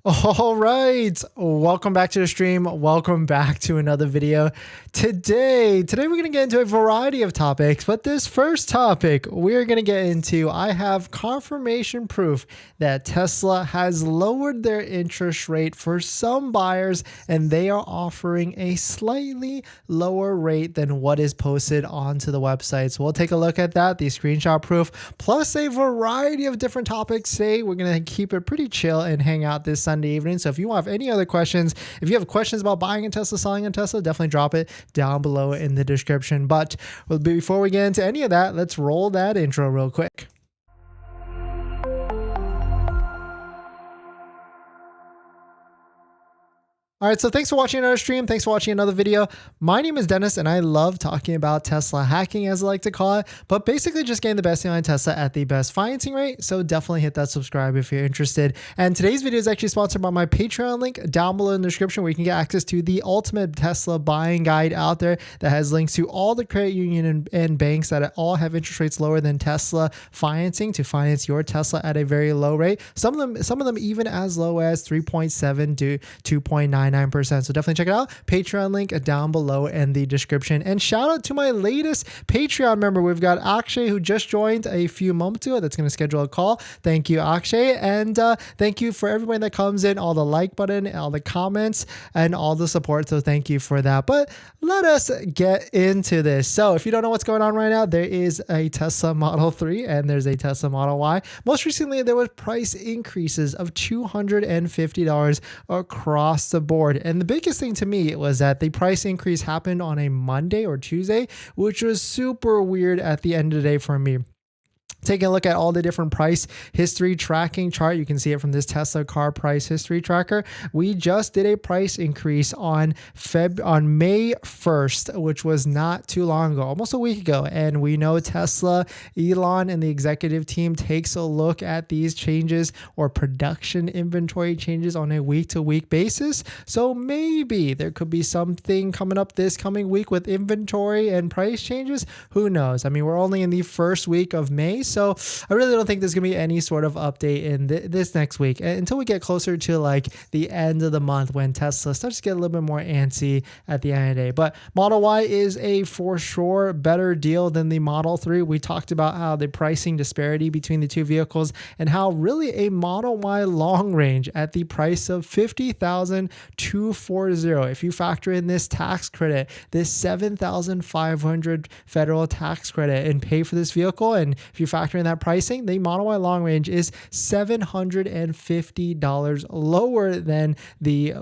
All right, welcome back to the stream. Welcome back to another video. Today we're going to get into a variety of topics, but this first topic we're going to get into, I have confirmation proof that Tesla has lowered their interest rate for some buyers, and they are offering a slightly lower rate than what is posted onto the website. So we'll take a look at that, the screenshot proof, plus a variety of different topics. Today we're going to keep it pretty chill and hang out this Sunday evening. So if you have any other questions, if you have questions about buying a Tesla, selling a Tesla, definitely drop it down below in the description. But before we get into any of that, let's roll that intro real quick. All right, so thanks for watching another stream. Thanks for watching another video. My name is Dennis, and I love talking about Tesla hacking, as I like to call it, but basically just getting the best deal on Tesla at the best financing rate. So definitely hit that subscribe if you're interested. And today's video is actually sponsored by my Patreon link down below in the description, where you can get access to the ultimate Tesla buying guide out there that has links to all the credit union and banks that all have interest rates lower than Tesla financing to finance your Tesla at a very low rate. Some of them even as low as 3.7 to 2.99%. So definitely check it out. Patreon link down below in the description. And shout out to my latest Patreon member. We've got Akshay, who just joined a few moments ago. That's going to schedule a call. Thank you, Akshay. And thank you for everybody that comes in, all the like button, all the comments, and all the support. So thank you for that. But let us get into this. So if you don't know what's going on right now, there is a Tesla Model 3 and there's a Tesla Model Y. Most recently, there was price increases of $250 across the board. And the biggest thing to me was that the price increase happened on a Monday or Tuesday, which was super weird at the end of the day for me. Taking a look at all the different price history tracking chart, you can see it from this Tesla car price history tracker. We just did a price increase on May 1st, which was not too long ago, almost a week ago. And we know Tesla, Elon, and the executive team takes a look at these changes or production inventory changes on a week-to-week basis. So maybe there could be something coming up this coming week with inventory and price changes. Who knows? I mean, we're only in the first week of May. So I really don't think there's going to be any sort of update in this next week until we get closer to like the end of the month, when Tesla starts to get a little bit more antsy at the end of the day. But Model Y is a for sure better deal than the Model 3. We talked about how the pricing disparity between the two vehicles and how really a Model Y long range at the price of $50,240. If you factor in this tax credit, this $7,500 federal tax credit, and pay for this vehicle, and if you factor in that pricing, the Model Y long range is $750 lower than the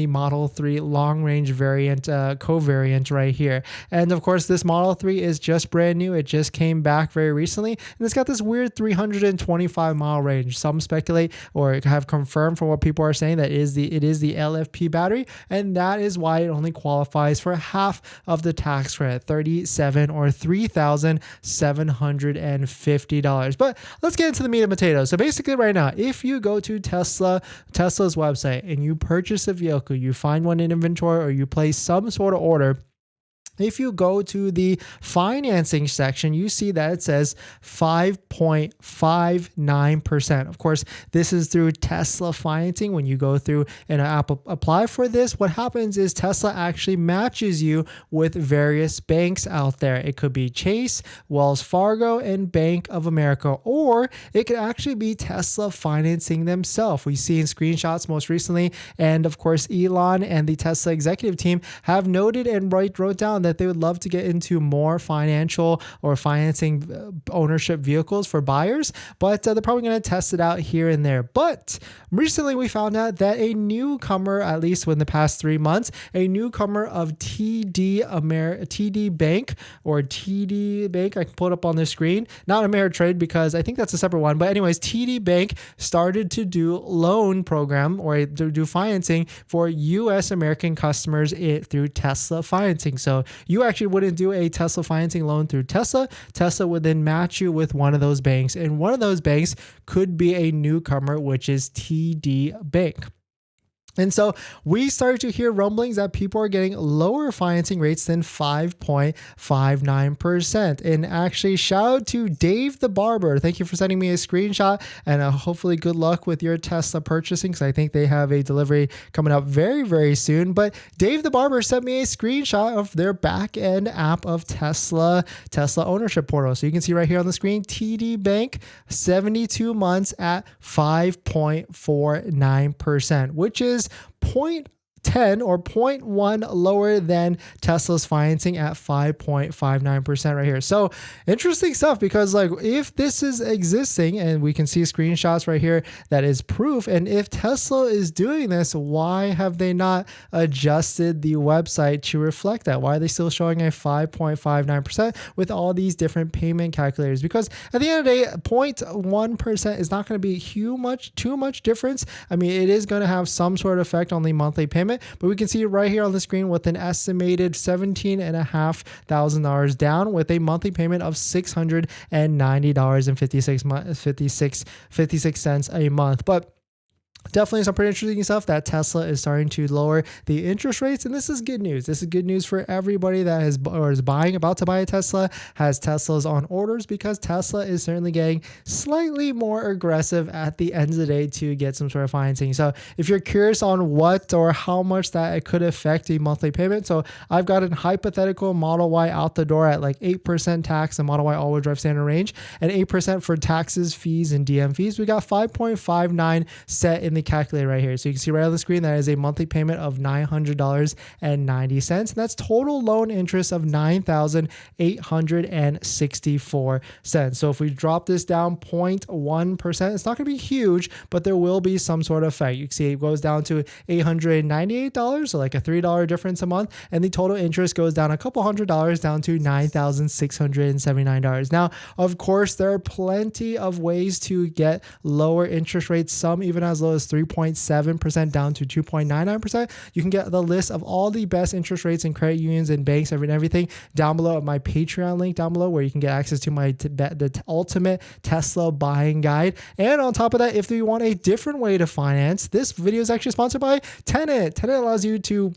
Model 3 long range variant, covariant right here. And of course, this Model 3 is just brand new. It just came back very recently, and it's got this weird 325 mile range. Some speculate or have confirmed from what people are saying that it is the LFP battery, and that is why it only qualifies for half of the tax credit, $37,000 or $3,750. But let's get into the meat and potatoes. So basically right now, if you go to Tesla's website and you purchase a vehicle, you find one in inventory, or you place some sort of order, if you go to the financing section, you see that it says 5.59%. Of course, this is through Tesla financing. When you go through and apply for this, what happens is Tesla actually matches you with various banks out there. It could be Chase, Wells Fargo, and Bank of America, or it could actually be Tesla financing themselves. We see in screenshots most recently, and of course, Elon and the Tesla executive team have noted and wrote down that they would love to get into more financial or financing ownership vehicles for buyers, but they're probably going to test it out here and there. But recently we found out that a newcomer, at least in the past 3 months, a newcomer of TD Bank, I can pull it up on the screen, not Ameritrade because I think that's a separate one, but anyways, TD Bank started to do loan program or do financing for US American customers through Tesla financing. So you actually wouldn't do a Tesla financing loan through Tesla. Tesla would then match you with one of those banks, and one of those banks could be a newcomer, which is TD Bank. And so we started to hear rumblings that people are getting lower financing rates than 5.59%. And actually, shout out to Dave the Barber. Thank you for sending me a screenshot, and hopefully good luck with your Tesla purchasing, because I think they have a delivery coming up very, very soon. But Dave the Barber sent me a screenshot of their back end app of Tesla ownership portal. So you can see right here on the screen, TD Bank, 72 months at 5.49%, which is 0.10 or 0.1 lower than Tesla's financing at 5.59% right here. So interesting stuff, because like if this is existing, and we can see screenshots right here that is proof, and if Tesla is doing this, why have they not adjusted the website to reflect that? Why are they still showing a 5.59% with all these different payment calculators? Because at the end of the day, 0.1% is not going to be too much difference. I mean, it is going to have some sort of effect on the monthly payment, but we can see right here on the screen with an estimated $17,500 down, with a monthly payment of $690.56 a month. But definitely some pretty interesting stuff that Tesla is starting to lower the interest rates, and this is good news. This is good news for everybody that is about to buy a Tesla, has Teslas on orders, because Tesla is certainly getting slightly more aggressive at the end of the day to get some sort of financing. So if you're curious on what or how much that it could affect a monthly payment, so I've got a hypothetical Model Y out the door at like 8% tax, the Model Y all-wheel drive standard range, and 8% for taxes, fees, and DM fees. We got 5.59 set in the calculator right here. So you can see right on the screen that is a monthly payment of $900.90, and that's total loan interest of $9,864. So if we drop this down 0.1%, it's not going to be huge, but there will be some sort of effect. You can see it goes down to $898, so like a $3 difference a month, and the total interest goes down a couple $100 down to $9,679. Now, of course, there are plenty of ways to get lower interest rates, some even as low as 3.7% down to 2.99%. You can get the list of all the best interest rates and credit unions and banks and everything down below at my Patreon link down below, where you can get access to the ultimate Tesla buying guide. And on top of that, if you want a different way to finance, this video is actually sponsored by Tenet. Tenet allows you to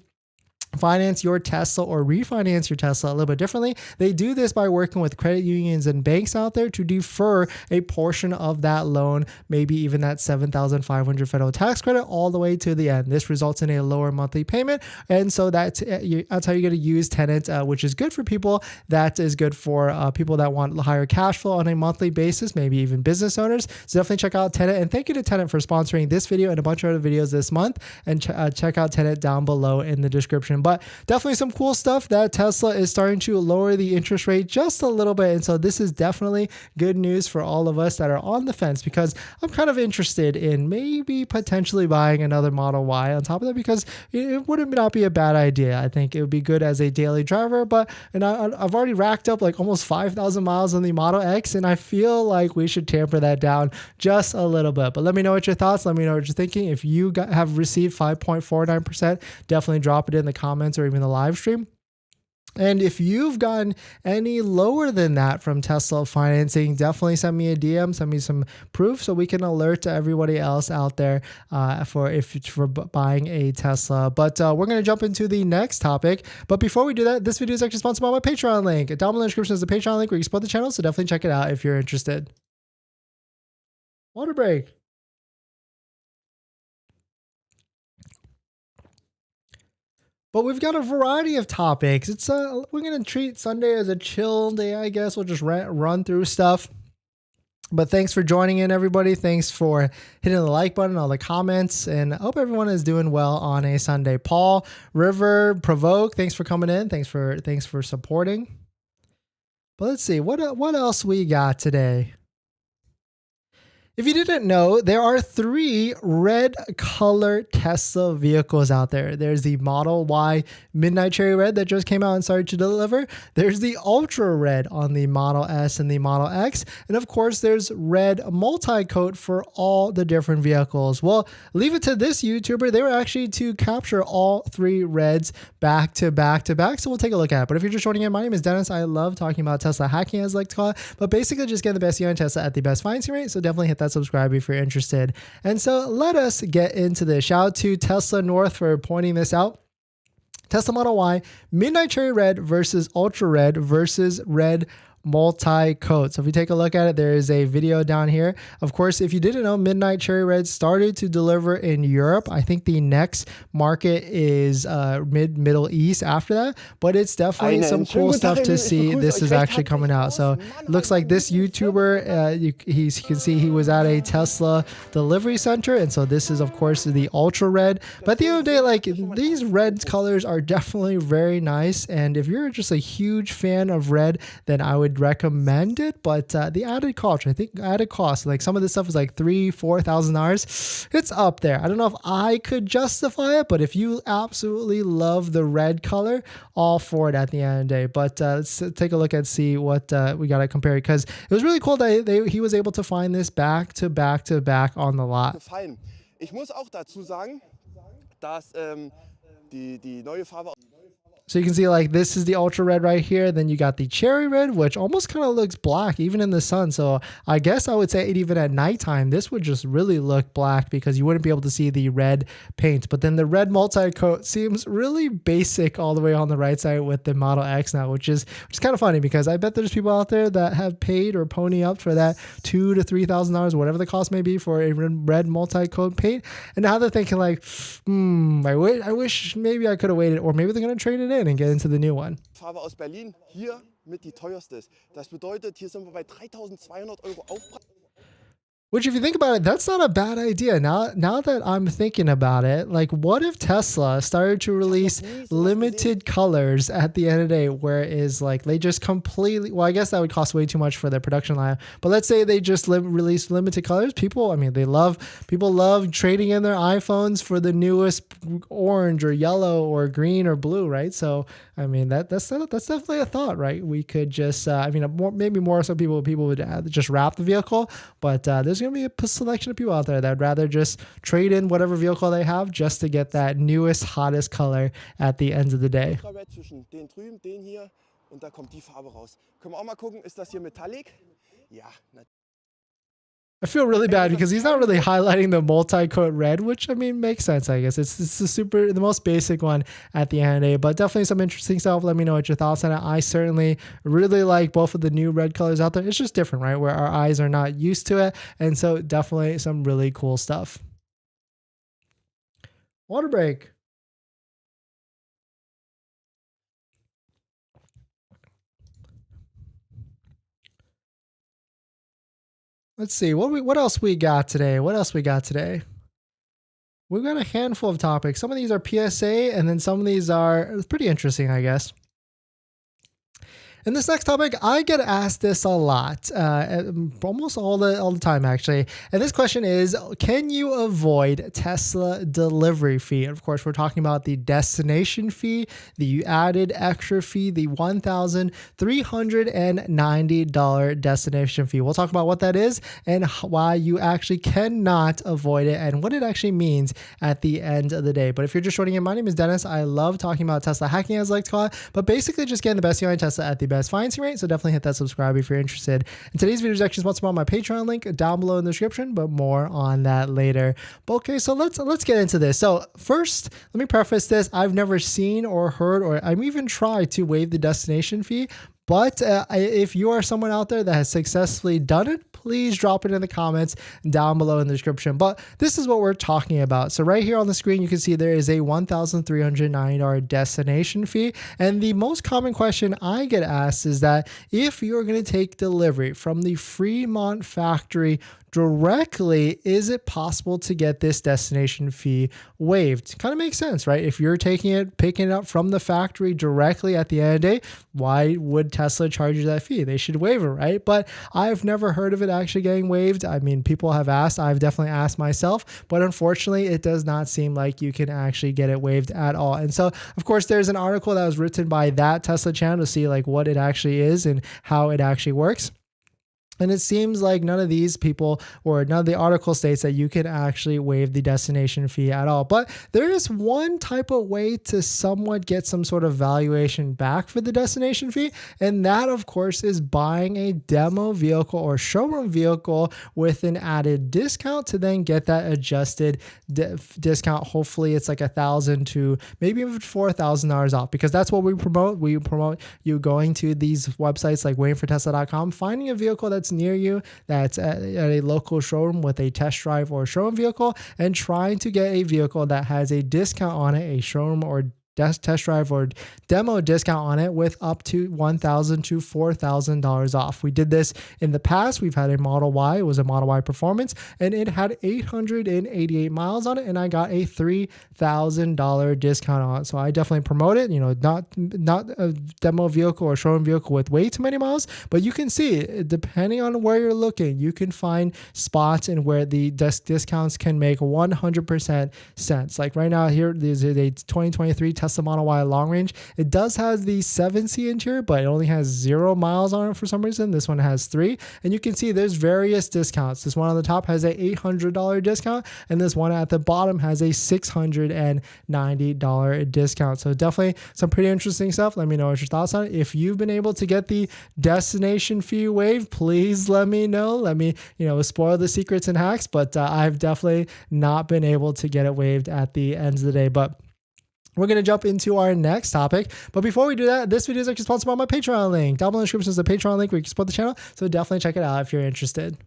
finance your Tesla or refinance your Tesla a little bit differently. They do this by working with credit unions and banks out there to defer a portion of that loan, maybe even that $7,500 federal tax credit, all the way to the end. This results in a lower monthly payment, and so that's how you're going to use Tenet, which is good for people. That is good for people that want higher cash flow on a monthly basis, maybe even business owners. So definitely check out Tenet, and thank you to Tenet for sponsoring this video and a bunch of other videos this month. And check out Tenet down below in the description. But definitely some cool stuff that Tesla is starting to lower the interest rate just a little bit. And so this is definitely good news for all of us that are on the fence, because I'm kind of interested in maybe potentially buying another Model Y on top of that, because it would not be a bad idea. I think it would be good as a daily driver, but I've already racked up like almost 5,000 miles on the Model X, and I feel like we should tamper that down just a little bit. But let me know what your thoughts. Let me know what you're thinking. If you have received 5.49%, definitely drop it in the comments or even the live stream. And if you've gotten any lower than that from Tesla financing, definitely send me a DM, send me some proof so we can alert to everybody else out there for buying a Tesla. But we're going to jump into the next topic. But before we do that, this video is actually sponsored by my Patreon link. Down below in the description is the Patreon link where you support the channel, so definitely check it out if you're interested. Water break. But we've got a variety of topics. We're going to treat Sunday as a chill day, I guess. We'll just run through stuff. But thanks for joining in, everybody. Thanks for hitting the like button, all the comments, and I hope everyone is doing well on a Sunday. Paul, River, Provoke, thanks for coming in. Thanks for supporting. But let's see, what else we got today? If you didn't know, there are 3 red color Tesla vehicles out there. There's the Model Y Midnight Cherry Red that just came out and started to deliver. There's the Ultra Red on the Model S and the Model X. And of course, there's red multi-coat for all the different vehicles. Well, leave it to this YouTuber. They were actually to capture all 3 reds back to back to back. So we'll take a look at it. But if you're just joining in, my name is Dennis. I love talking about Tesla hacking, as I like to call it. But basically just getting the best deal on Tesla at the best financing rate. So definitely hit that that subscribe if you're interested. And so let us get into this. Shout out to Tesla North for pointing this out. Tesla Model Y, Midnight Cherry Red versus Ultra Red versus Red multi-coat. So if you take a look at it, there is a video down here. Of course, if you didn't know, Midnight Cherry Red started to deliver in Europe. I think the next market is Middle East after that, but it's definitely some cool stuff to see. This is actually coming out. So it looks like this YouTuber, you can see he was at a Tesla delivery center. And so this is, of course, the Ultra Red. But at the end of the day, like, these red colors are definitely very nice. And if you're just a huge fan of red, then I would recommend it. But the added cost, I think added cost, like some of this stuff is like $3,000-$4,000. It's up there. I don't know if I could justify it, but if you absolutely love the red color, all for it at the end of the day. But let's take a look and see what we got to compare, because it was really cool that he was able to find this back to back to back on the lot. Ich muss auch dazu sagen, dass die neue Farbe. So you can see, like, this is the Ultra Red right here. Then you got the Cherry Red, which almost kind of looks black even in the sun. So I guess I would say even at nighttime, this would just really look black because you wouldn't be able to see the red paint. But then the red multi-coat seems really basic all the way on the right side with the Model X now, which is kind of funny, because I bet there's people out there that have paid or pony up for that $2,000 to $3,000, whatever the cost may be, for a red multi-coat paint. And now they're thinking like, I wish maybe I could have waited, or maybe they're going to trade it in and get into the new one. Farbe aus Berlin hier mit die teuerste ist. Das bedeutet, hier sind wir bei 3.200 € Aufpreis. Which, if you think about it, that's not a bad idea. Now that I'm thinking about it, like, what if Tesla started to release limited colors at the end of the day, where is like they just completely, well, I guess that would cost way too much for their production line, but let's say they just release limited colors. People love trading in their iPhones for the newest orange or yellow or green or blue, right? So I mean, that's definitely a thought, right? We could just, maybe more so people would just wrap the vehicle, but there's going to be a selection of people out there that would rather just trade in whatever vehicle they have just to get that newest, hottest color at the end of the day. Zwischen den drüben, den hier, und da kommt die Farbe raus. Können wir auch mal gucken, ist das hier Metallic? Ja, natürlich. I feel really bad because he's not really highlighting the multi-coat red, which, I mean, makes sense, I guess. It's the most basic one at the end of the day, but definitely some interesting stuff. Let me know what your thoughts on it. I certainly really like both of the new red colors out there. It's just different, right? Where our eyes are not used to it. And so definitely some really cool stuff. Water break. Let's see what else we got today. We've got a handful of topics. Some of these are PSA, and then some of these are pretty interesting, I guess. And this next topic, I get asked this a lot, almost all the time, actually. And this question is, can you avoid Tesla delivery fee? And of course, we're talking about the destination fee, the added extra fee, the $1,390 destination fee. We'll talk about what that is and why you actually cannot avoid it and what it actually means at the end of the day. But if you're just joining in, my name is Dennis. I love talking about Tesla hacking, as I like to call it, but basically just getting the best deal on Tesla at the best financing rate. So definitely hit that subscribe if you're interested. And today's video is actually sponsored by my Patreon link down below in the description, but more on that later. But okay, so let's get into this. So first, let me preface this. I've never seen or heard, or I've even tried to waive the destination fee. But if you are someone out there that has successfully done it, please drop it in the comments down below in the description. But this is what we're talking about. So right here on the screen, you can see there is a $1,390 destination fee. And the most common question I get asked is that if you're going to take delivery from the Fremont factory directly, is it possible to get this destination fee waived? Kind of makes sense, right? If you're picking it up from the factory directly at the end of the day, why would Tesla charge you that fee? They should waive it, right? But I've never heard of it actually getting waived. I mean, people have asked, I've definitely asked myself, but unfortunately, it does not seem like you can actually get it waived at all. And so, of course, there's an article that was written by that Tesla channel to see like what it actually is and how it actually works. And it seems like none of these people or none of the article states that you can actually waive the destination fee at all. But there is one type of way to somewhat get some sort of valuation back for the destination fee. And that, of course, is buying a demo vehicle or showroom vehicle with an added discount to then get that adjusted discount. Hopefully it's like $1,000 to maybe even $4,000 off, because that's what we promote. We promote you going to these websites like waitingfortesla.com, finding a vehicle that's near you, that's at a local showroom with a test drive or showroom vehicle, and trying to get a vehicle that has a discount on it, a showroom or test drive or demo discount on it, with up to $1,000 to $4,000 off. We did this in the past. We've had a Model Y. It was a Model Y Performance, and it had 888 miles on it, and I got a $3,000 discount on it. So I definitely promote it. You know, not a demo vehicle or showroom vehicle with way too many miles, but you can see, depending on where you're looking, you can find spots in where the discounts can make 100% sense. Like right now here, there's a 2023 Tesla Model Y long range. It does have the 7C interior, but it only has 0 miles on it for some reason. This one has 3, and you can see there's various discounts. This one on the top has a $800 discount, and this one at the bottom has a $690 discount. So definitely some pretty interesting stuff. Let me know what your thoughts on it. If you've been able to get the destination fee waived, please let me know. Let me, spoil the secrets and hacks, but I've definitely not been able to get it waived at the end of the day. But we're going to jump into our next topic. But before we do that, this video is actually sponsored by my Patreon link. Down below in the description is the Patreon link where you can support the channel. So definitely check it out if you're interested.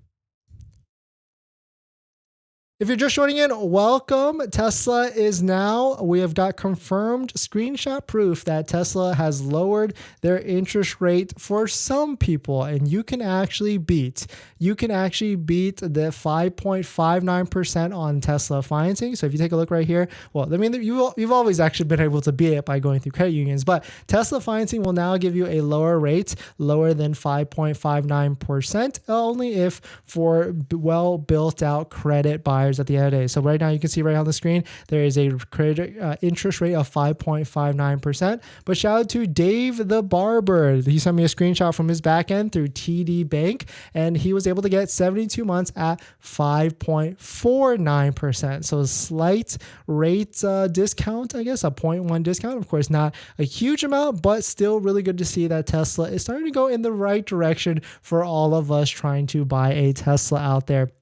If you're just joining in, welcome. Tesla is now, we have got confirmed screenshot proof that Tesla has lowered their interest rate for some people, and you can actually beat the 5.59% on Tesla financing. So if you take a look right here, well, I mean, you've always actually been able to beat it by going through credit unions, but Tesla financing will now give you a lower rate, lower than 5.59%, only if for well built out credit buyers at the end of the day. So right now you can see right on the screen, there is a credit interest rate of 5.59%. But shout out to Dave the Barber. He sent me a screenshot from his back end through TD Bank, and he was able to get 72 months at 5.49%. So a slight rate discount, I guess, a 0.1 discount. Of course, not a huge amount, but still really good to see that Tesla is starting to go in the right direction for all of us trying to buy a Tesla out there.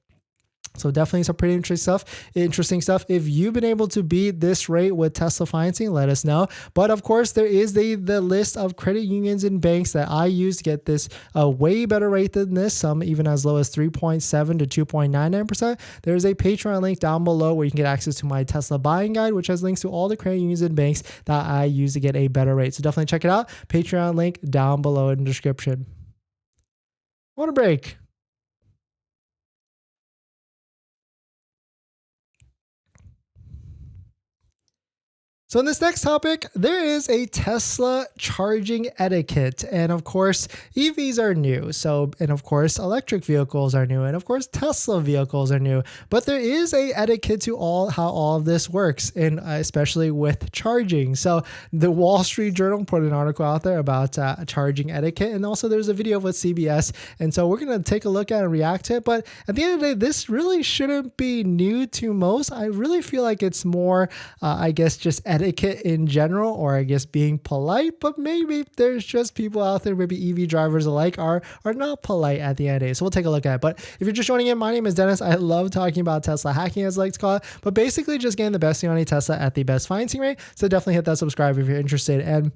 So definitely some pretty interesting stuff. If you've been able to beat this rate with Tesla financing, let us know. But of course, there is the list of credit unions and banks that I use to get this way better rate than this, some even as low as 3.7 to 2.99%. There's a Patreon link down below where you can get access to my Tesla buying guide, which has links to all the credit unions and banks that I use to get a better rate. So definitely check it out. Patreon link down below in the description. Water break. So in this next topic, there is a Tesla charging etiquette. And of course, EVs are new. And of course, electric vehicles are new. And of course, Tesla vehicles are new. But there is a etiquette to how all of this works, and especially with charging. So the Wall Street Journal put an article out there about charging etiquette. And also there's a video with CBS. And so we're going to take a look at and react to it. But at the end of the day, this really shouldn't be new to most. I really feel like it's more, I guess, just etiquette in general, or I guess being polite, but maybe there's just people out there, maybe EV drivers alike, are not polite at the end of the day. So we'll take a look at it. But if you're just joining in, my name is Dennis. I love talking about Tesla hacking, as I like to call it, but basically just getting the best deal on a Tesla at the best financing rate. So definitely hit that subscribe if you're interested. And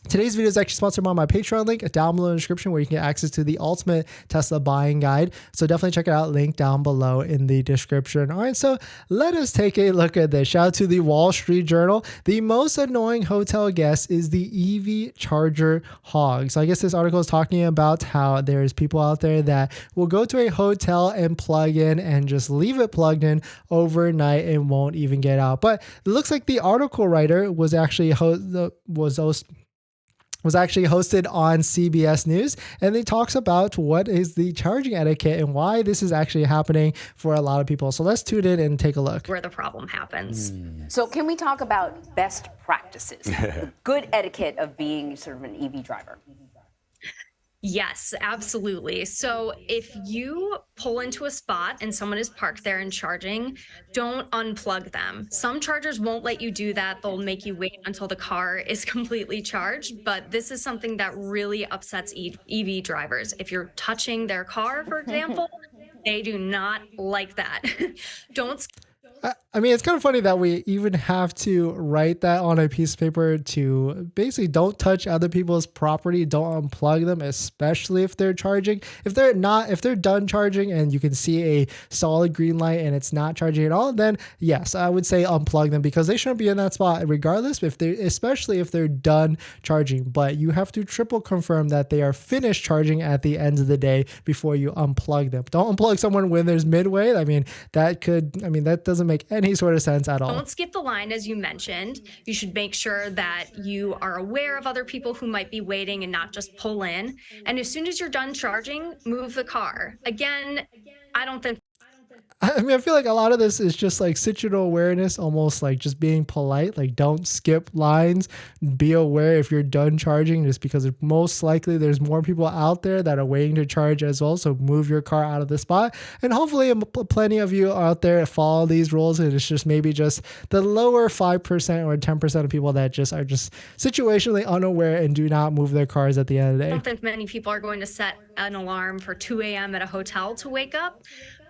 today's video is actually sponsored by my Patreon link down below in the description, where you can get access to the ultimate Tesla buying guide. So definitely check it out. Link down below in the description. All right, so let us take a look at this. Shout out to the Wall Street Journal. The most annoying hotel guest is the EV charger hog. So I guess this article is talking about how there's people out there that will go to a hotel and plug in and just leave it plugged in overnight and won't even get out. But it looks like the article writer was actually hosted on CBS News, and it talks about what is the charging etiquette and why this is actually happening for a lot of people. So let's tune in and take a look. Where the problem happens. So can we talk about best practices, the good etiquette of being sort of an EV driver? Yes, absolutely. So if you pull into a spot and someone is parked there and charging, don't unplug them. Some chargers won't let you do that. They'll make you wait until the car is completely charged. But this is something that really upsets EV drivers. If you're touching their car, for example, they do not like that. Don't I mean, it's kind of funny that we even have to write that on a piece of paper to basically don't touch other people's property, don't unplug them, especially if they're charging. If they're done charging and you can see a solid green light and it's not charging at all, then yes, I would say unplug them because they shouldn't be in that spot regardless, especially if they're done charging. But you have to triple confirm that they are finished charging at the end of the day before you unplug them. Don't unplug someone when there's midway. That doesn't make any sort of sense at all. Don't skip the line, as you mentioned. You should make sure that you are aware of other people who might be waiting and not just pull in. And as soon as you're done charging, move the car. Again, I don't think I feel like a lot of this is just like situational awareness, almost like just being polite. Like, don't skip lines. Be aware if you're done charging, just because most likely there's more people out there that are waiting to charge as well. So move your car out of the spot. And hopefully plenty of you out there follow these rules. And it's just maybe just the lower 5% or 10% of people that just are just situationally unaware and do not move their cars at the end of the day. I don't think many people are going to set an alarm for 2 a.m. at a hotel to wake up.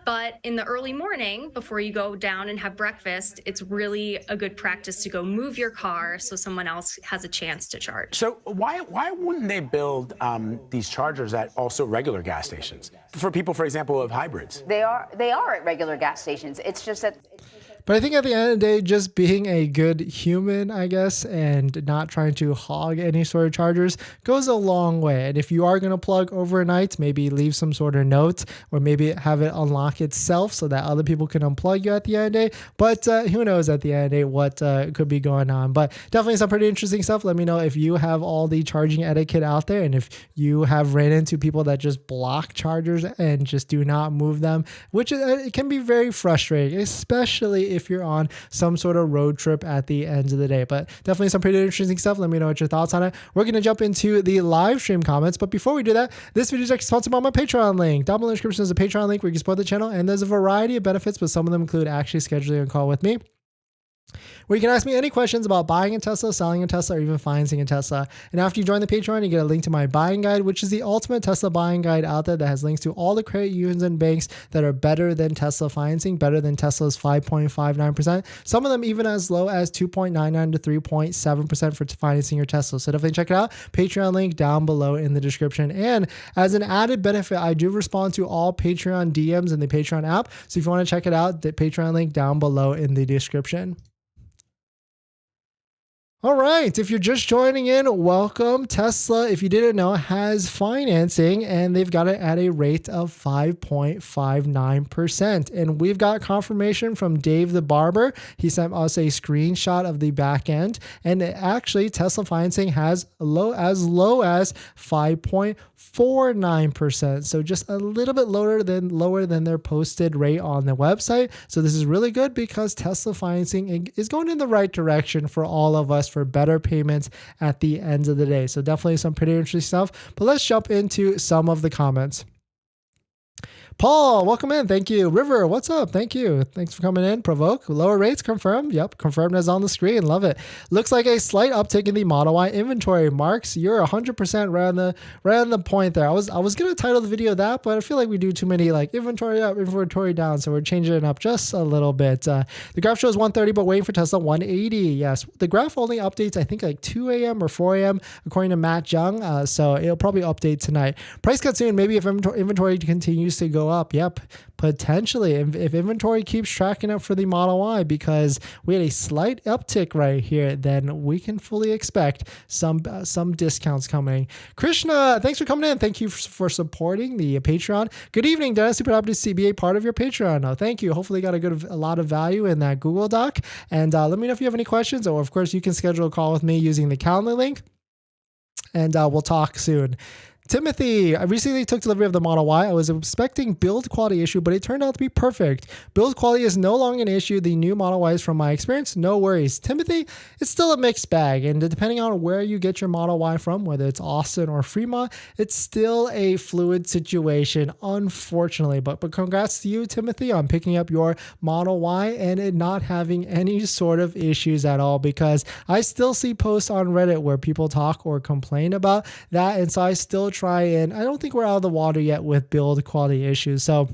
But in the early morning, before you go down and have breakfast, it's really a good practice to go move your car so someone else has a chance to charge. So why wouldn't they build these chargers at also regular gas stations for people, for example, of hybrids? They are at regular gas stations. It's just that. But I think at the end of the day, just being a good human, I guess, and not trying to hog any sort of chargers goes a long way. And if you are going to plug overnight, maybe leave some sort of note or maybe have it unlock itself so that other people can unplug you at the end of the day. But who knows at the end of the day what could be going on. But definitely some pretty interesting stuff. Let me know if you have all the charging etiquette out there and if you have ran into people that just block chargers and just do not move them, which it can be very frustrating, especially if you're on some sort of road trip at the end of the day. But definitely some pretty interesting stuff. Let me know what your thoughts on it. We're going to jump into the live stream comments. But before we do that, this video is actually sponsored by my Patreon link. Down below in the description is a Patreon link where you can support the channel. And there's a variety of benefits, but some of them include actually scheduling a call with me, where you can ask me any questions about buying a Tesla, selling a Tesla, or even financing a Tesla. And after you join the Patreon, you get a link to my buying guide, which is the ultimate Tesla buying guide out there that has links to all the credit unions and banks that are better than Tesla financing, better than Tesla's 5.59%. Some of them even as low as 2.99 to 3.7% for financing your Tesla. So definitely check it out. Patreon link down below in the description. And as an added benefit, I do respond to all Patreon DMs in the Patreon app. So if you want to check it out, the Patreon link down below in the description. All right, if you're just joining in, welcome. Tesla, if you didn't know, has financing and they've got it at a rate of 5.59%. And we've got confirmation from Dave the Barber. He sent us a screenshot of the back end. And actually, Tesla financing has as low as 5.49%. So just a little bit lower than their posted rate on the website. So this is really good because Tesla financing is going in the right direction for all of us, for better payments at the end of the day. So definitely some pretty interesting stuff. But let's jump into some of the comments. Paul, welcome in. Thank you. River, what's up? Thank you. Thanks for coming in. Provoke, lower rates confirmed. Yep, confirmed as on the screen. Love it. Looks like a slight uptick in the Model Y inventory. Marks, you're 100% right on the point there. I was going to title the video that, but I feel like we do too many like inventory up, inventory down, so we're changing it up just a little bit. The graph shows 130, but waiting for Tesla 180. Yes, the graph only updates I think like 2 a.m. or 4 a.m. according to Matt Jung. So it'll probably update tonight. Price cut soon. Maybe if inventory continues to go up. Yep, potentially. If inventory keeps tracking up for the Model Y, because we had a slight uptick right here, then we can fully expect some discounts coming. Krishna, thanks for coming in. Thank you for supporting the Patreon. Good evening, Dennis. Super happy to be a part of your Patreon. Oh, thank you. Hopefully, got a lot of value in that Google Doc. And let me know if you have any questions, or of course, you can schedule a call with me using the Calendly link. And we'll talk soon. Timothy, I recently took delivery of the Model Y. I was expecting build quality issue, but it turned out to be perfect. Build quality is no longer an issue. The new Model Y is from my experience. No worries. Timothy, it's still a mixed bag. And depending on where you get your Model Y from, whether it's Austin or Fremont, it's still a fluid situation, unfortunately. But congrats to you, Timothy, on picking up your Model Y and it not having any sort of issues at all, because I still see posts on Reddit where people talk or complain about that. And so I still try, and I don't think we're out of the water yet with build quality issues. So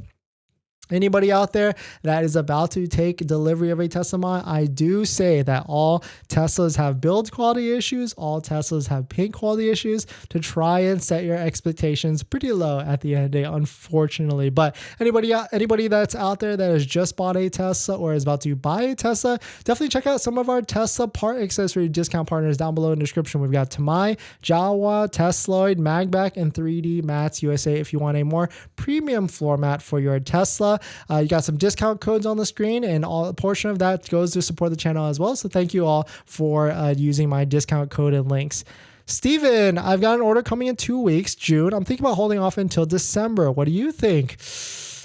anybody out there that is about to take delivery of a Tesla Model, I do say that all Teslas have build quality issues, all Teslas have paint quality issues, to try and set your expectations pretty low at the end of the day, unfortunately. But anybody that's out there that has just bought a Tesla or is about to buy a Tesla, definitely check out some of our Tesla part accessory discount partners down below in the description. We've got Tamai, Jawa, Tesloid, MAGBAK, and 3D Mats USA if you want a more premium floor mat for your Tesla. You got some discount codes on the screen, and a portion of that goes to support the channel as well. So thank you all for using my discount code and links. Steven, I've got an order coming in 2 weeks, June. I'm thinking about holding off until December. What do you think?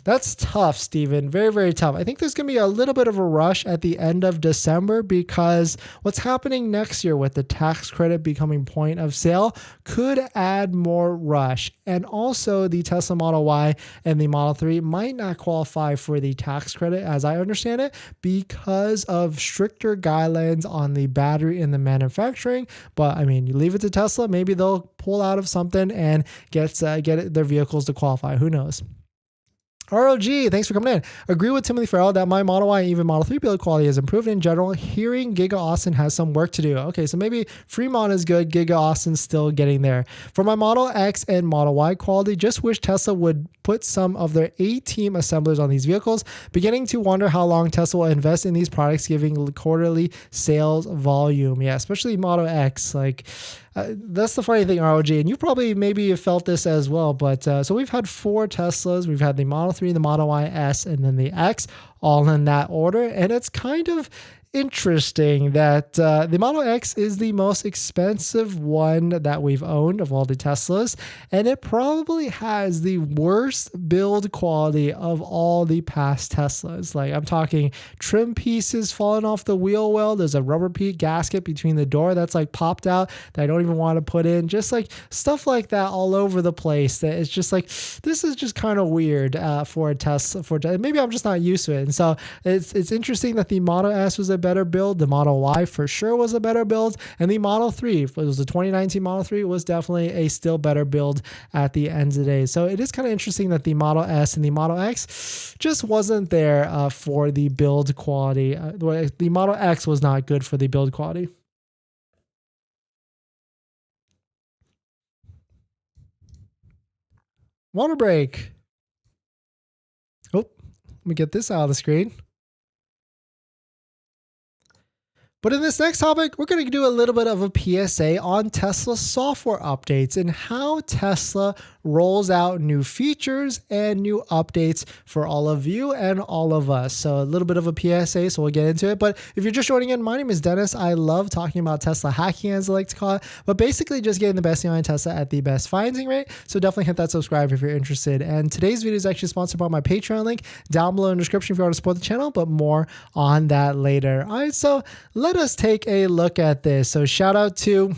That's tough, Steven. Very, very tough. I think there's going to be a little bit of a rush at the end of December, because what's happening next year with the tax credit becoming point of sale could add more rush. And also the Tesla Model Y and the Model 3 might not qualify for the tax credit, as I understand it, because of stricter guidelines on the battery and the manufacturing. But I mean, you leave it to Tesla, maybe they'll pull out of something and get their vehicles to qualify. Who knows? ROG, thanks for coming in. Agree with Timothy Farrell that my Model Y and even Model 3 build quality has improved in general. Hearing Giga Austin has some work to do. Okay, so maybe Fremont is good. Giga Austin's still getting there. For my Model X and Model Y quality, just wish Tesla would put some of their A-team assemblers on these vehicles. Beginning to wonder how long Tesla will invest in these products, giving quarterly sales volume. Yeah, especially Model X. Like, that's the funny thing, ROG, and you probably maybe have felt this as well. But so we've had 4 Teslas. We've had the Model 3, the Model Y S, and then the X, all in that order. And it's kind of interesting that the Model X is the most expensive one that we've owned of all the Teslas, and it probably has the worst build quality of all the past Teslas. Like, I'm talking trim pieces falling off the wheel well. There's a rubber gasket between the door that's like popped out that I don't even want to put in. Just like stuff like that all over the place. That it's just like, this is just kind of weird for a Tesla. Maybe I'm just not used to it. And so it's interesting that the Model S was a better build. The Model Y for sure was a better build, and the Model 3, if it was the 2019 Model 3, was definitely a still better build at the end of the day. So it is kind of interesting that the Model S and the Model X just wasn't there for the build quality. The Model X was not good for the build quality. Water break. Oh, let me get this out of the screen. But in this next topic, we're going to do a little bit of a PSA on Tesla software updates and how Tesla rolls out new features and new updates for all of you and all of us. So a little bit of a PSA, so we'll get into it. But if you're just joining in, my name is Dennis. I love talking about Tesla hacking, as I like to call it, but basically just getting the best deal on Tesla at the best financing rate. So definitely hit that subscribe if you're interested. And today's video is actually sponsored by my Patreon link down below in the description if you want to support the channel, but more on that later. All right, so let us take a look at this. So shout out to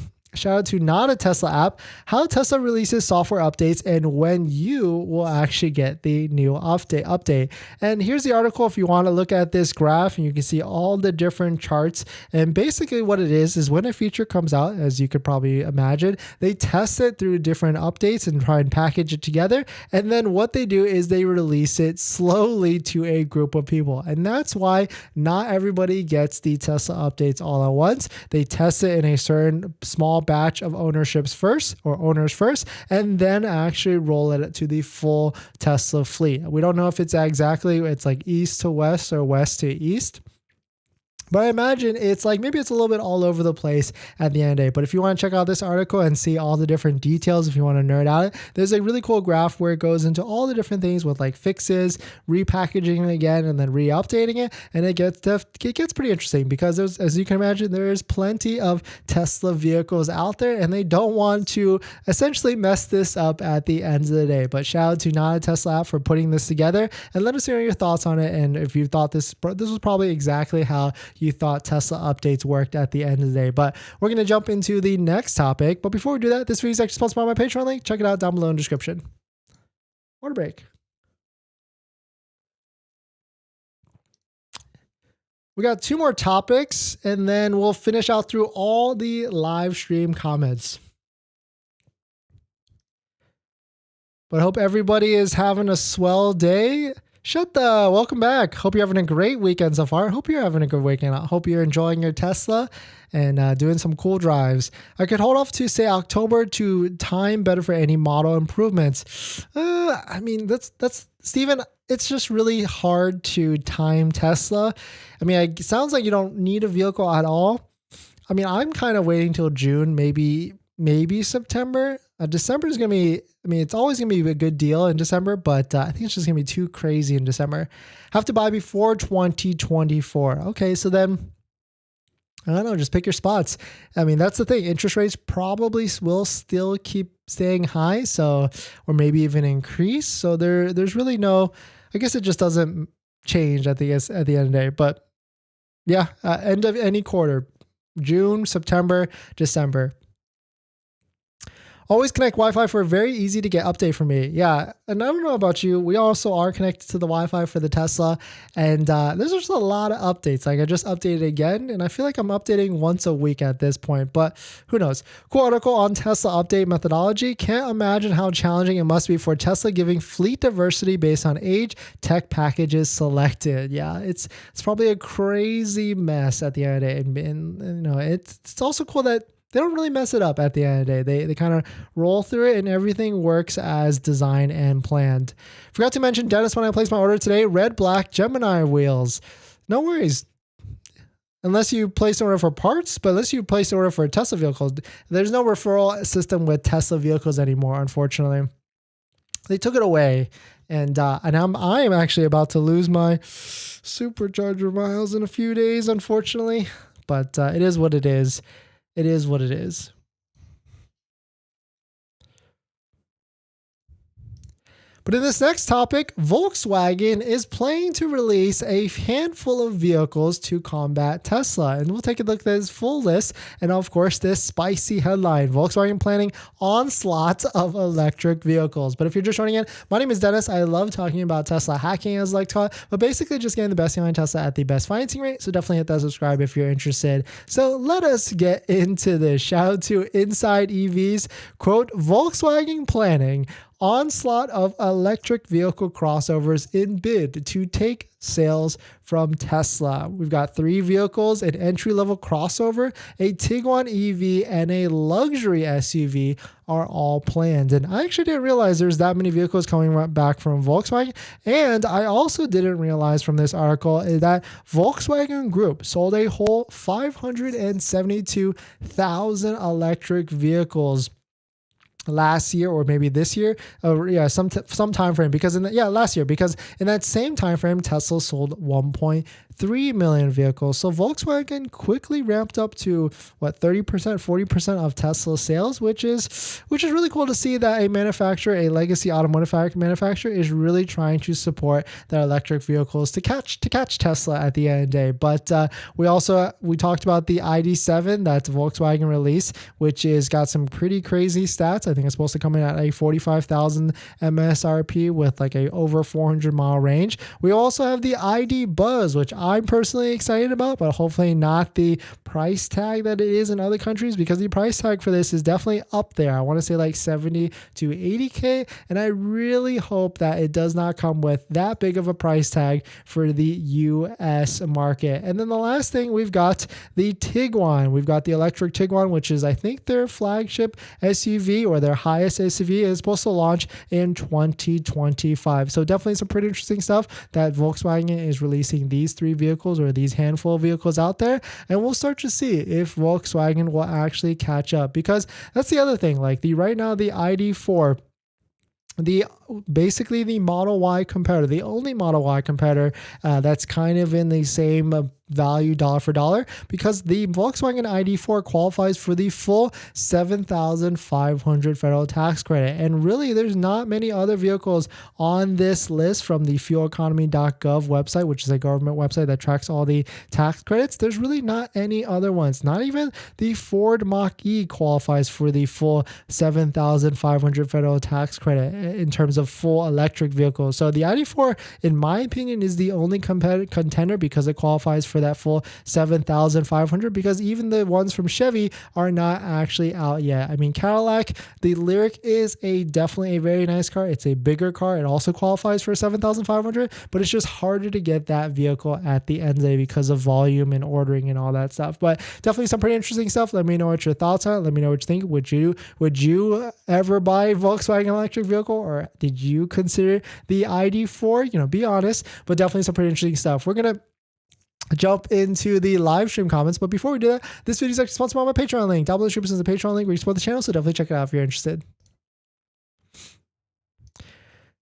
Not a Tesla App, how Tesla releases software updates and when you will actually get the new update. And here's the article if you want to look at this graph, and you can see all the different charts. And basically what it is when a feature comes out, as you could probably imagine, they test it through different updates and try and package it together. And then what they do is they release it slowly to a group of people. And that's why not everybody gets the Tesla updates all at once. They test it in a certain small batch of owners first, and then actually roll it to the full Tesla fleet. We don't know if it's like east to west or west to east. But I imagine it's like, maybe it's a little bit all over the place at the end of the day. But if you want to check out this article and see all the different details, if you want to nerd out it, there's a really cool graph where it goes into all the different things with like fixes, repackaging it again, and then re-updating it. And it gets pretty interesting because there's, as you can imagine, there's plenty of Tesla vehicles out there and they don't want to essentially mess this up at the end of the day. But shout out to Not a Tesla App for putting this together, and let us know your thoughts on it. And if you thought this was probably exactly how you thought Tesla updates worked at the end of the day. But we're going to jump into the next topic. But before we do that, this video is actually sponsored by my Patreon link. Check it out down below in the description. Water break. We got 2 more topics and then we'll finish out through all the live stream comments. But I hope everybody is having a swell day. Welcome back. Hope you're having a great weekend so far. Hope you're having a good weekend. I hope you're enjoying your Tesla and doing some cool drives. I could hold off to say October to time better for any model improvements. I mean, that's Steven, it's just really hard to time Tesla. I mean, it sounds like you don't need a vehicle at all. I mean, I'm kind of waiting till June, maybe September. December is going to be, I mean, it's always going to be a good deal in December, but I think it's just going to be too crazy in December. Have to buy before 2024. Okay, so then, I don't know, just pick your spots. I mean, that's the thing. Interest rates probably will still keep staying high, so, or maybe even increase. So there's really no, I guess it just doesn't change at the end of the day. But yeah, end of any quarter, June, September, December. Always connect Wi-Fi for a very easy to get update for me. Yeah, and I don't know about you. We also are connected to the Wi-Fi for the Tesla, and there's just a lot of updates. Like I just updated again, and I feel like I'm updating once a week at this point, but who knows? Cool article on Tesla update methodology. Can't imagine how challenging it must be for Tesla giving fleet diversity based on age, tech packages selected. Yeah, it's probably a crazy mess at the end of the day, and you know, it's also cool that they don't really mess it up at the end of the day. They kind of roll through it and everything works as designed and planned. Forgot to mention Dennis when I placed my order today, red, black Gemini wheels. No worries. Unless you place an order for parts, but unless you place an order for a Tesla vehicle, there's no referral system with Tesla vehicles anymore, unfortunately. They took it away. And I am actually about to lose my supercharger miles in a few days, unfortunately. But it is what it is. It is what it is. But in this next topic, Volkswagen is planning to release a handful of vehicles to combat Tesla. And we'll take a look at this full list. And of course, this spicy headline, Volkswagen planning onslaught of electric vehicles. But if you're just joining in, my name is Dennis. I love talking about Tesla hacking, as I like to call it, but basically just getting the best behind Tesla at the best financing rate. So definitely hit that subscribe if you're interested. So let us get into this. Shout out to Inside EVs, quote, Volkswagen planning onslaught of electric vehicle crossovers in bid to take sales from Tesla. We've got 3 vehicles, an entry-level crossover, a Tiguan EV, and a luxury SUV are all planned. And I actually didn't realize there's that many vehicles coming back from Volkswagen. And I also didn't realize from this article that Volkswagen Group sold a whole 572,000 electric vehicles last year, or maybe this year, some time frame, because last year, because in that same time frame Tesla sold 1.3 million vehicles. So Volkswagen quickly ramped up to what, 30%, 40% of Tesla sales, which is really cool to see that a legacy automotive manufacturer is really trying to support their electric vehicles to catch Tesla at the end of the day. But we talked about the ID.7 that's Volkswagen released, which is got some pretty crazy stats. I think it's supposed to come in at a 45,000 MSRP with like a over 400-mile range. We also have the ID Buzz, which I'm personally excited about, but hopefully not the price tag that it is in other countries, because the price tag for this is definitely up there. I want to say like 70 to 80K, and I really hope that it does not come with that big of a price tag for the US market. And then the last thing, we've got the Tiguan. We've got the electric Tiguan, which is I think their flagship SUV or their highest SUV, is supposed to launch in 2025. So definitely some pretty interesting stuff that Volkswagen is releasing these 3 vehicles or these handful of vehicles out there, and we'll start to see if Volkswagen will actually catch up, because that's the other thing. Like right now, the ID4, basically the Model Y competitor, the only Model Y competitor that's kind of in the same value dollar for dollar, because the Volkswagen ID4 qualifies for the full $7,500 federal tax credit. And really, there's not many other vehicles on this list from the fueleconomy.gov website, which is a government website that tracks all the tax credits. There's really not any other ones. Not even the Ford Mach-E qualifies for the full $7,500 federal tax credit in terms of full electric vehicles. So the ID4, in my opinion, is the only contender because it qualifies for that full $7,500, because even the ones from Chevy are not actually out yet. I mean, Cadillac, the Lyriq is definitely a very nice car. It's a bigger car. It also qualifies for $7,500, but it's just harder to get that vehicle at the end of the day because of volume and ordering and all that stuff. But definitely some pretty interesting stuff. Let me know what your thoughts are. Let me know what you think. Would you ever buy a Volkswagen electric vehicle, or did you consider the ID4? Be honest, but definitely some pretty interesting stuff. We're going to jump into the live stream comments, but before we do that, this video is actually sponsored by my Patreon link. Down below the description is the Patreon link where you support the channel, so definitely check it out if you're interested.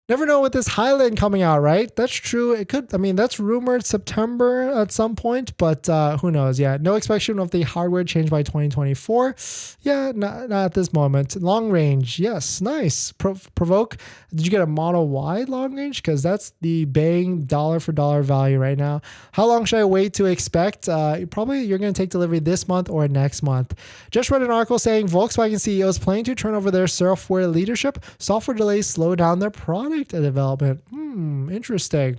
Never know with this Highland coming out, right? That's true. It could, I mean, that's rumored September at some point, but who knows? Yeah, no expectation of the hardware change by 2024. Yeah, not at this moment. Long range, yes, nice. Provoke, did you get a Model Y long range? Because that's the bang dollar for dollar value right now. How long should I wait to expect? Probably you're going to take delivery this month or next month. Just read an article saying Volkswagen CEO is planning to turn over their software leadership. Software delays slow down their product development. Interesting.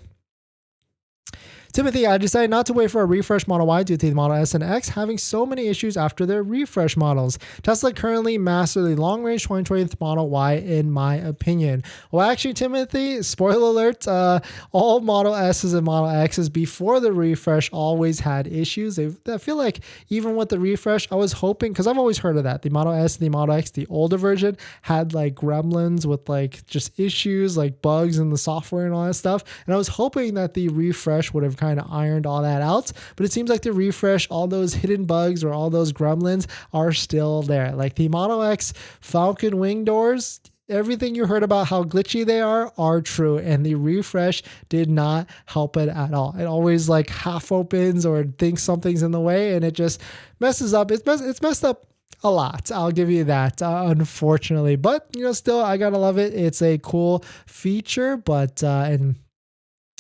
Timothy, I decided not to wait for a refresh Model Y due to the Model S and X having so many issues after their refresh models. Tesla currently mastered the long-range 2020 Model Y, in my opinion. Well, actually, Timothy, spoiler alert, all Model S's and Model X's before the refresh always had issues. I feel like even with the refresh, I was hoping, because I've always heard of that, the Model S and the Model X, the older version, had like gremlins with like just issues, like bugs in the software and all that stuff. And I was hoping that the refresh would have kind of ironed all that out, but it seems like the refresh, all those hidden bugs or all those gremlins are still there. Like the Model X Falcon wing doors, everything you heard about how glitchy they are true, and the refresh did not help it at all. It always like half opens or thinks something's in the way, and it just messes up. It's messed up a lot. I'll give you that, unfortunately, but still, I gotta love it. It's a cool feature, but and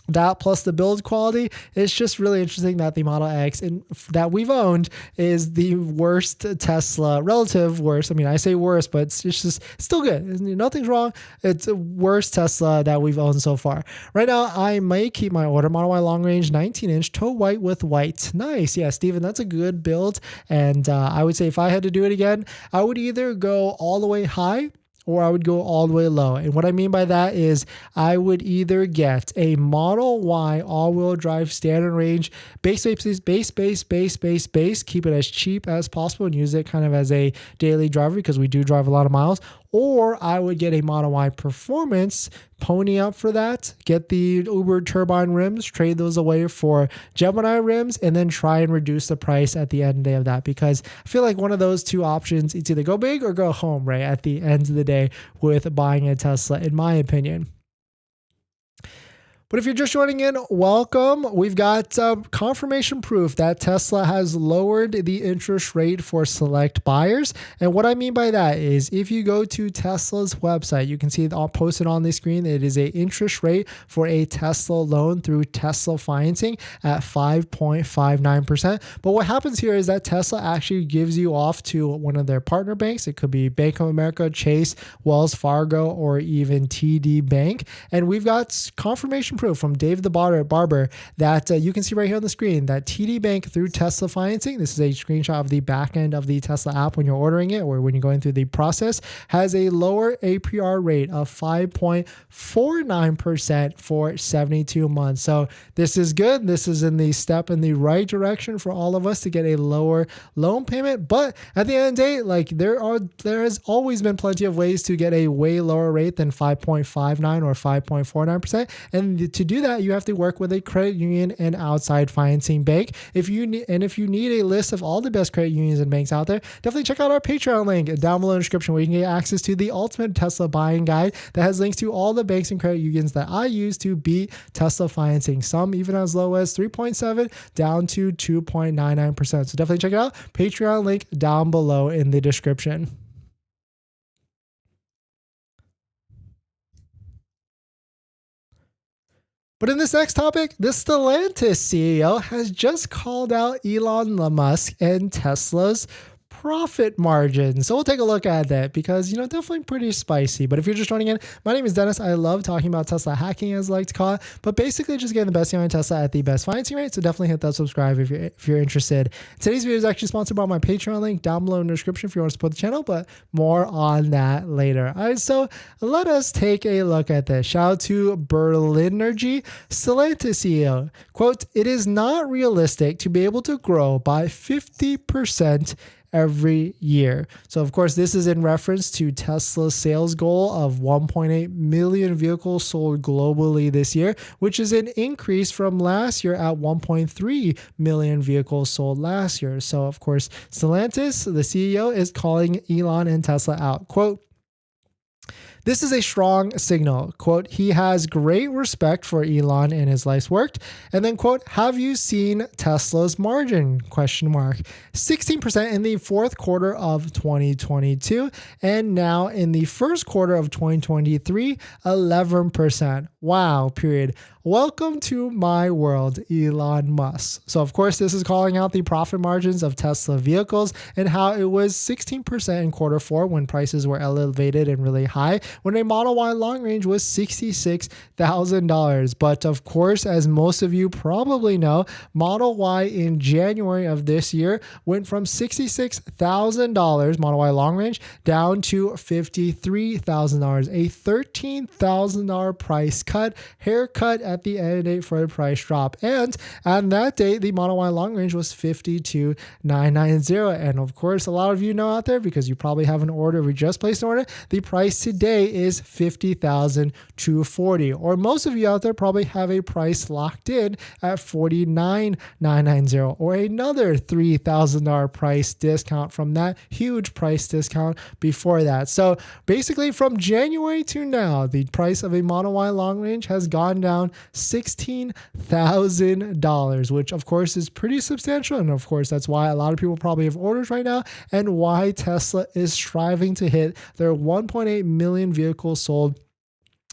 that plus the build quality, it's just really interesting that the Model X that we've owned is the worst Tesla, relative worst. I mean, I say worst, but it's just still good. Nothing's wrong. It's a worst Tesla that we've owned so far. Right now, I may keep my order. Model Y long range 19-inch toe white with white. Nice. Yeah, Steven, that's a good build. And I would say if I had to do it again, I would either go all the way high or I would go all the way low. And what I mean by that is I would either get a Model Y all-wheel drive standard range, base, keep it as cheap as possible and use it kind of as a daily driver because we do drive a lot of miles, or I would get a Model Y Performance, pony up for that, get the Uber turbine rims, trade those away for Gemini rims, and then try and reduce the price at the end of the day of that, because I feel like one of those two options, it's either go big or go home, right, at the end of the day with buying a Tesla, in my opinion. But if you're just joining in, welcome. We've got confirmation proof that Tesla has lowered the interest rate for select buyers. And what I mean by that is if you go to Tesla's website, you can see it all posted on the screen. It is an interest rate for a Tesla loan through Tesla financing at 5.59%. But what happens here is that Tesla actually gives you off to one of their partner banks. It could be Bank of America, Chase, Wells Fargo, or even TD Bank. And we've got confirmation proof from Dave the Barber that you can see right here on the screen that TD Bank through Tesla financing, this is a screenshot of the back end of the Tesla app when you're ordering it or when you're going through the process, has a lower APR rate of 5.49% for 72 months. So this is good. This is in the step in the right direction for all of us to get a lower loan payment. But at the end of the day, like there has always been plenty of ways to get a way lower rate than 5.59 or 5.49%. And to do that, you have to work with a credit union and outside financing bank. If you need a list of all the best credit unions and banks out there, definitely check out our Patreon link down below in the description, where you can get access to the ultimate Tesla buying guide that has links to all the banks and credit unions that I use to beat Tesla financing. Some even as low as 3.7 down to 2.99%. So definitely check it out. Patreon link down below in the description. But in this next topic, the Stellantis CEO has just called out Elon Musk and Tesla's profit margin. So we'll take a look at that because, definitely pretty spicy. But if you're just joining in, my name is Dennis. I love talking about Tesla hacking, as I like to call it, but basically just getting the best deal on Tesla at the best financing rate. So definitely hit that subscribe if you're interested. Today's video is actually sponsored by my Patreon link down below in the description if you want to support the channel, but more on that later. All right, so let us take a look at this. Shout out to Berlinergy, Stellantis CEO. Quote, "It is not realistic to be able to grow by 50% every year." So of course, this is in reference to Tesla's sales goal of 1.8 million vehicles sold globally this year, which is an increase from last year at 1.3 million vehicles sold last year. So of course, Stellantis, the CEO, is calling Elon and Tesla out. Quote, "This is a strong signal." Quote, "He has great respect for Elon and his life's work." And then quote, "Have you seen Tesla's margin? Question mark. 16% in the fourth quarter of 2022. And now in the first quarter of 2023, 11%. Wow, period. Welcome to my world, Elon Musk." So of course, this is calling out the profit margins of Tesla vehicles and how it was 16% in quarter four when prices were elevated and really high, when a Model Y long range was $66,000. But of course, as most of you probably know, Model Y in January of this year went from $66,000 Model Y long range down to $53,000, a $13,000 price cut, haircut at the end of the day for the price drop. And on that date, the Model Y long range was $52,990. And of course, a lot of you know out there, because you probably have an order, we just placed an order, the price today is $50,240. Or most of you out there probably have a price locked in at $49,990, or another $3,000 price discount from that huge price discount before that. So basically from January to now, the price of a Model Y long range has gone down $16,000, which of course is pretty substantial. And of course, that's why a lot of people probably have orders right now, and why Tesla is striving to hit their 1.8 million vehicles sold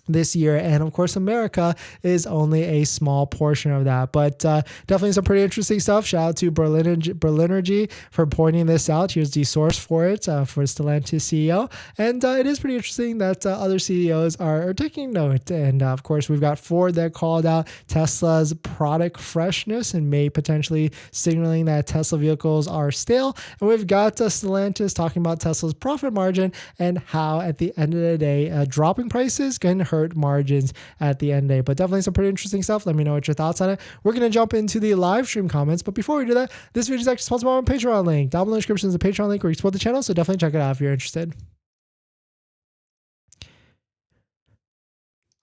this year. And of course, America is only a small portion of that, but definitely some pretty interesting stuff. Shout out to Berlinergy for pointing this out. Here's the source for it, for Stellantis CEO. And it is pretty interesting that other CEOs are taking note. And of course, we've got Ford that called out Tesla's product freshness and may potentially signaling that Tesla vehicles are stale. And we've got Stellantis talking about Tesla's profit margin and how at the end of the day, dropping prices can hurt margins at the end of the day. But definitely some pretty interesting stuff. Let me know what your thoughts on it. We're going to jump into the live stream comments, but before we do that, this video is actually sponsored by my Patreon link. Down below in the description is a Patreon link where you support the channel, so definitely check it out if you're interested.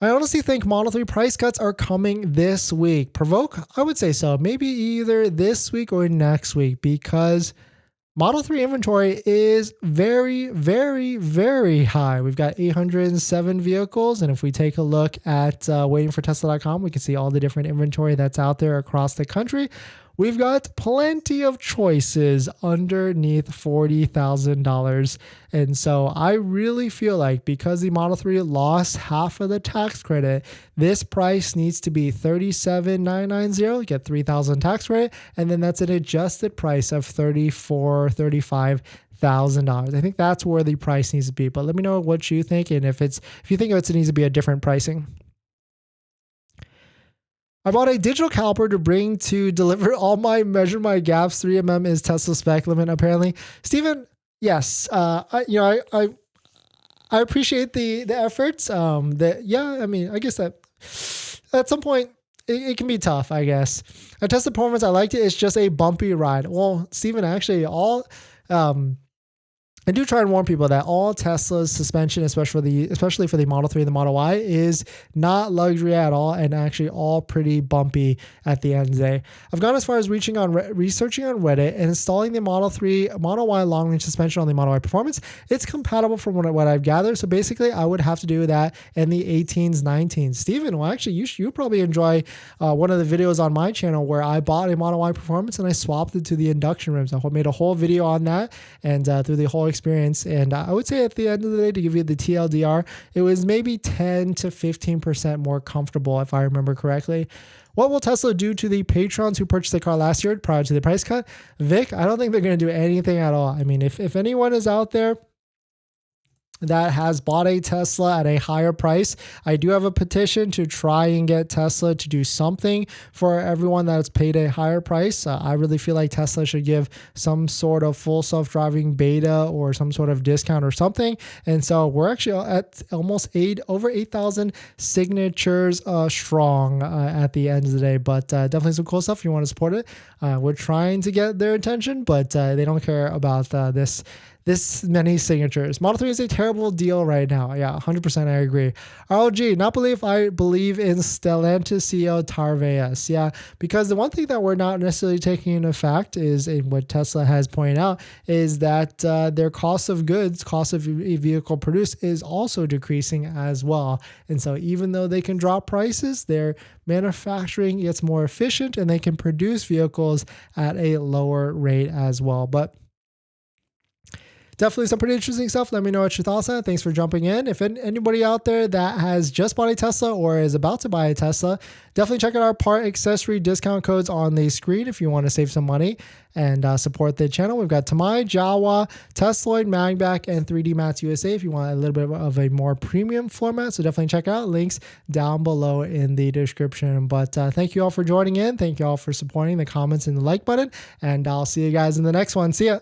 I honestly think Model 3 price cuts are coming this week. Provoke? I would say so. Maybe either this week or next week, because Model 3 inventory is very, very, very high. We've got 807 vehicles. And if we take a look at waitingfortesla.com, we can see all the different inventory that's out there across the country. We've got plenty of choices underneath $40,000. And so I really feel like because the Model 3 lost half of the tax credit, this price needs to be $37,990, get $3,000 tax credit, and then that's an adjusted price of $35,000. I think that's where the price needs to be. But let me know what you think, and if you think it needs to be a different pricing. I bought a digital caliper to deliver all my measure my gaps. 3mm is Tesla spec limit apparently. Steven, yes, I appreciate the efforts. I mean, I guess that at some point it can be tough, I guess. At Tesla performance, I liked it. It's just a bumpy ride. Well, Steven, actually I do try and warn people that all Tesla's suspension, especially for the Model 3 and the Model Y, is not luxury at all, and actually all pretty bumpy at the end of the day. I've gone as far as researching on Reddit and installing the Model 3, Model Y long range suspension on the Model Y Performance. It's compatible from what I've gathered. So basically, I would have to do that in the 18s, 19s. Steven, well, actually, you probably enjoy one of the videos on my channel where I bought a Model Y Performance and I swapped it to the induction rims. I made a whole video on that and through the whole experience. And I would say at the end of the day, to give you the TLDR, it was maybe 10 to 15% more comfortable, if I remember correctly. What will Tesla do to the patrons who purchased the car last year prior to the price cut? Vic, I don't think they're going to do anything at all. I mean, if anyone is out there that has bought a Tesla at a higher price, I do have a petition to try and get Tesla to do something for everyone that's paid a higher price. I really feel like Tesla should give some sort of full self-driving beta or some sort of discount or something. And so we're actually at almost over 8,000 signatures strong at the end of the day. But definitely some cool stuff if you want to support it. We're trying to get their attention, but they don't care about this many signatures. Model 3 is a terrible deal right now. Yeah, 100% I agree. RLG, I believe in Stellantis CEO Tarveas. Yeah, because the one thing that we're not necessarily taking into fact is, in what Tesla has pointed out, is that their cost of goods, cost of a vehicle produced, is also decreasing as well. And so even though they can drop prices, their manufacturing gets more efficient and they can produce vehicles at a lower rate as well. But definitely some pretty interesting stuff. Let me know what your thoughts are. Thanks for jumping in. If anybody out there that has just bought a Tesla or is about to buy a Tesla, definitely check out our part accessory discount codes on the screen if you want to save some money and support the channel. We've got Tamai, Jawa, Tesloid, MAGBAK, and 3D Mats USA if you want a little bit of a more premium floor mat. So definitely check out links down below in the description. But thank you all for joining in. Thank you all for supporting the comments and the like button. And I'll see you guys in the next one. See ya.